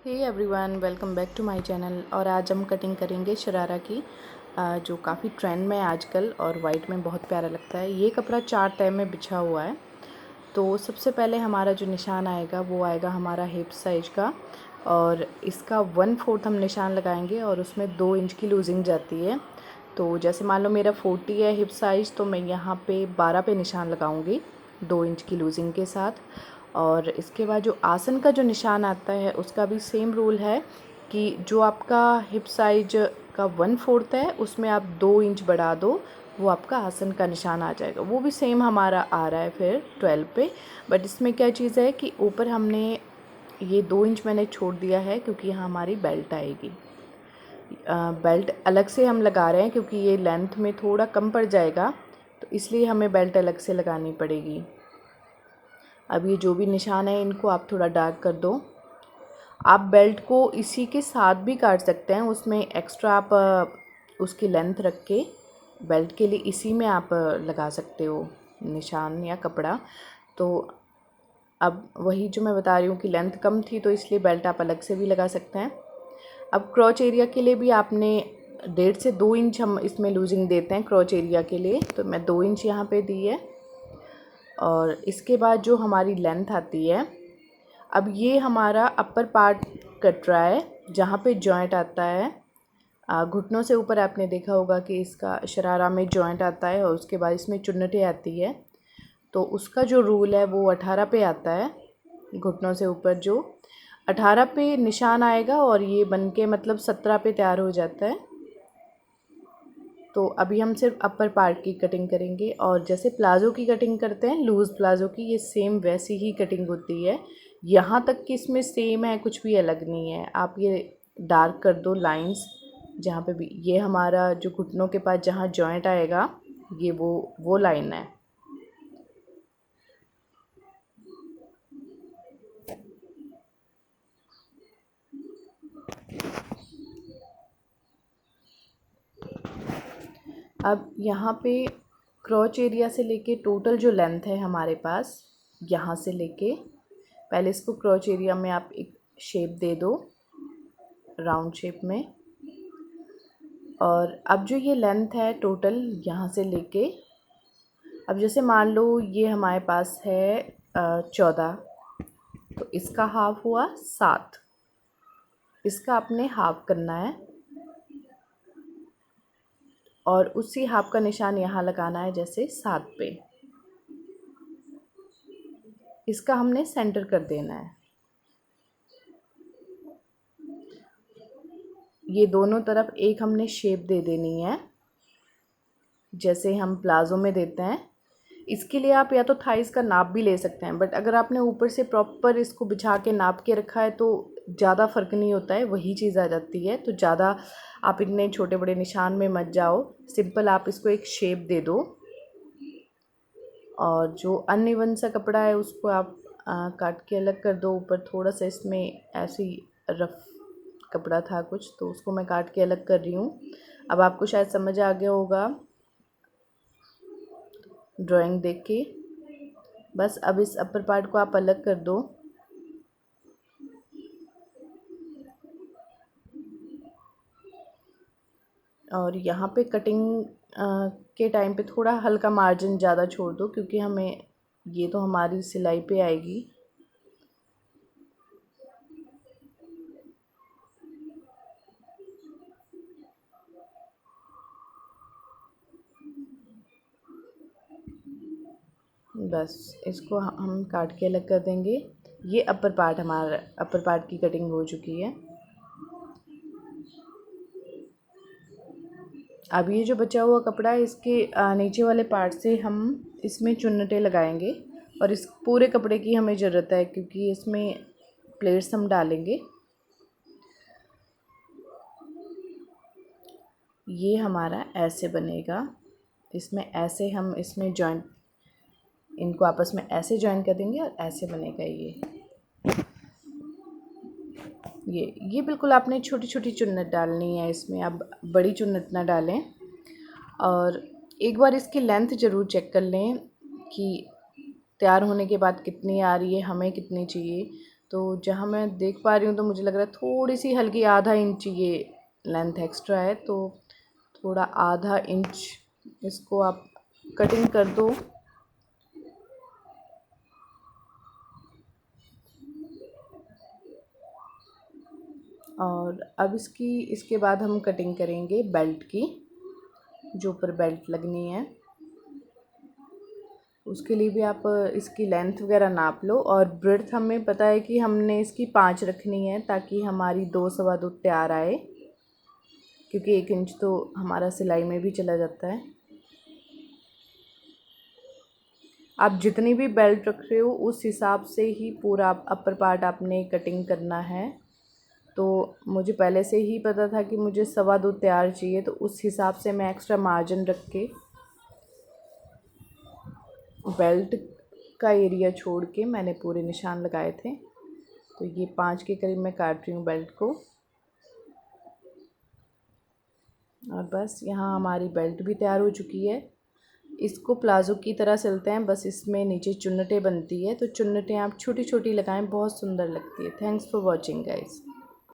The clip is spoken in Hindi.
Hey everyone, welcome back to my channel. और आज हम कटिंग करेंगे शरारा की, जो काफ़ी ट्रेंड में है आजकल और वाइट में बहुत प्यारा लगता है। ये कपड़ा 4 तह में बिछा हुआ है। तो सबसे पहले हमारा जो निशान आएगा वो आएगा हमारा हिप साइज का, और इसका 1/4 हम निशान लगाएंगे और उसमें 2 इंच की लूजिंग जाती है। तो जैसे मान लो मेरा 40 है हिप साइज़, तो मैं यहाँ पे 12 पे निशान लगाऊंगी 2 इंच की लूजिंग के साथ। और इसके बाद जो आसन का जो निशान आता है उसका भी सेम रूल है कि जो आपका हिप साइज का 1/4 है उसमें आप 2 इंच बढ़ा दो, वो आपका आसन का निशान आ जाएगा। वो भी सेम हमारा आ रहा है फिर 12 पे। बट इसमें क्या चीज़ है कि ऊपर हमने ये 2 इंच मैंने छोड़ दिया है क्योंकि यहाँ हमारी बेल्ट आएगी। बेल्ट अलग से हम लगा रहे हैं क्योंकि ये लेंथ में थोड़ा कम पड़ जाएगा, तो इसलिए हमें बेल्ट अलग से लगानी पड़ेगी। अब ये जो भी निशान है इनको आप थोड़ा डार्क कर दो। आप बेल्ट को इसी के साथ भी काट सकते हैं, उसमें एक्स्ट्रा आप उसकी लेंथ रख के बेल्ट के लिए इसी में आप लगा सकते हो निशान या कपड़ा। तो अब वही जो मैं बता रही हूँ कि लेंथ कम थी तो इसलिए बेल्ट आप अलग से भी लगा सकते हैं। अब क्रॉच एरिया के लिए भी आपने 1.5 से 2 इंच हम इसमें लूजिंग देते हैं क्रॉच एरिया के लिए, तो मैं 2 इंच यहाँ पे दी है। और इसके बाद जो हमारी लेंथ आती है, अब ये हमारा अपर पार्ट कट रहा है जहाँ पे जॉइंट आता है। घुटनों से ऊपर आपने देखा होगा कि इसका शरारा में जॉइंट आता है और उसके बाद इसमें चुन्नटें आती है। तो उसका जो रूल है वो 18 पे आता है। घुटनों से ऊपर जो 18 पे निशान आएगा और ये बन के मतलब 17 पे तैयार हो जाता है। तो अभी हम सिर्फ अपर पार्ट की कटिंग करेंगे, और जैसे प्लाज़ो की कटिंग करते हैं लूज़ प्लाज़ो की, ये सेम वैसी ही कटिंग होती है। यहाँ तक कि इसमें सेम है, कुछ भी अलग नहीं है। आप ये डार्क कर दो लाइंस जहाँ पे भी ये हमारा जो घुटनों के पास जहाँ जॉइंट आएगा, ये वो लाइन है। अब यहाँ पे क्रॉच एरिया से लेके टोटल जो लेंथ है हमारे पास, यहाँ से लेके पहले इसको क्रॉच एरिया में आप एक शेप दे दो राउंड शेप में। और अब जो ये लेंथ है टोटल यहाँ से लेके, अब जैसे मान लो ये हमारे पास है 14, तो इसका हाफ हुआ 7, इसका आपने हाफ करना है और उसी हाफ का निशान यहाँ लगाना है जैसे 7 पे। इसका हमने सेंटर कर देना है। ये दोनों तरफ एक हमने शेप दे देनी है जैसे हम प्लाज़ो में देते हैं। इसके लिए आप या तो थाइस का नाप भी ले सकते हैं, बट अगर आपने ऊपर से प्रॉपर इसको बिछा के नाप के रखा है तो ज़्यादा फ़र्क नहीं होता है, वही चीज़ आ जाती है। तो ज़्यादा आप इतने छोटे बड़े निशान में मत जाओ, सिंपल आप इसको एक शेप दे दो। और जो अनइवन सा कपड़ा है उसको आप काट के अलग कर दो। ऊपर थोड़ा सा इसमें ऐसी रफ कपड़ा था कुछ, तो उसको मैं काट के अलग कर रही हूँ। अब आपको शायद समझ आ गया होगा ड्राइंग देख के। बस अब इस अपर पार्ट को आप अलग कर दो। और यहाँ पे कटिंग के टाइम पे थोड़ा हल्का मार्जिन ज़्यादा छोड़ दो, क्योंकि हमें ये तो हमारी सिलाई पे आएगी। बस इसको हम काट के अलग कर देंगे। ये अपर पार्ट, हमारा अपर पार्ट की कटिंग हो चुकी है। अब ये जो बचा हुआ कपड़ा है इसके नीचे वाले पार्ट से हम इसमें चुन्नटें लगाएंगे, और इस पूरे कपड़े की हमें ज़रूरत है क्योंकि इसमें प्लेट्स हम डालेंगे। ये हमारा ऐसे बनेगा, इसमें ऐसे हम इसमें जॉइंट, इनको आपस में ऐसे जॉइन कर देंगे और ऐसे बनेगा ये बिल्कुल आपने छोटी छोटी चुन्नट डालनी है इसमें, आप बड़ी चुन्नट ना डालें। और एक बार इसकी लेंथ ज़रूर चेक कर लें कि तैयार होने के बाद कितनी आ रही है, हमें कितनी चाहिए। तो जहाँ मैं देख पा रही हूँ तो मुझे लग रहा है थोड़ी सी हल्की आधा इंच ये लेंथ एक्स्ट्रा है, तो थोड़ा आधा इंच इसको आप कटिंग कर दो। और अब इसके बाद हम कटिंग करेंगे बेल्ट की, जो ऊपर बेल्ट लगनी है। उसके लिए भी आप इसकी लेंथ वगैरह नाप लो। और ब्रेड्थ हमें पता है कि हमने इसकी 5 रखनी है, ताकि हमारी 2 सवा 2 तैयार आए, क्योंकि 1 इंच तो हमारा सिलाई में भी चला जाता है। आप जितनी भी बेल्ट रख रहे हो उस हिसाब से ही पूरा अपर पार्ट आपने कटिंग करना है। तो मुझे पहले से ही पता था कि मुझे सवा 2 तैयार चाहिए, तो उस हिसाब से मैं एक्स्ट्रा मार्जिन रख के बेल्ट का एरिया छोड़ के मैंने पूरे निशान लगाए थे। तो ये 5 के करीब मैं काट रही हूँ बेल्ट को। और बस यहाँ हमारी बेल्ट भी तैयार हो चुकी है। इसको प्लाज़ो की तरह सिलते हैं, बस इसमें नीचे चुन्नटें बनती है, तो चुन्नटें आप छोटी छोटी लगाएं, बहुत सुंदर लगती है। Thanks for watching guys.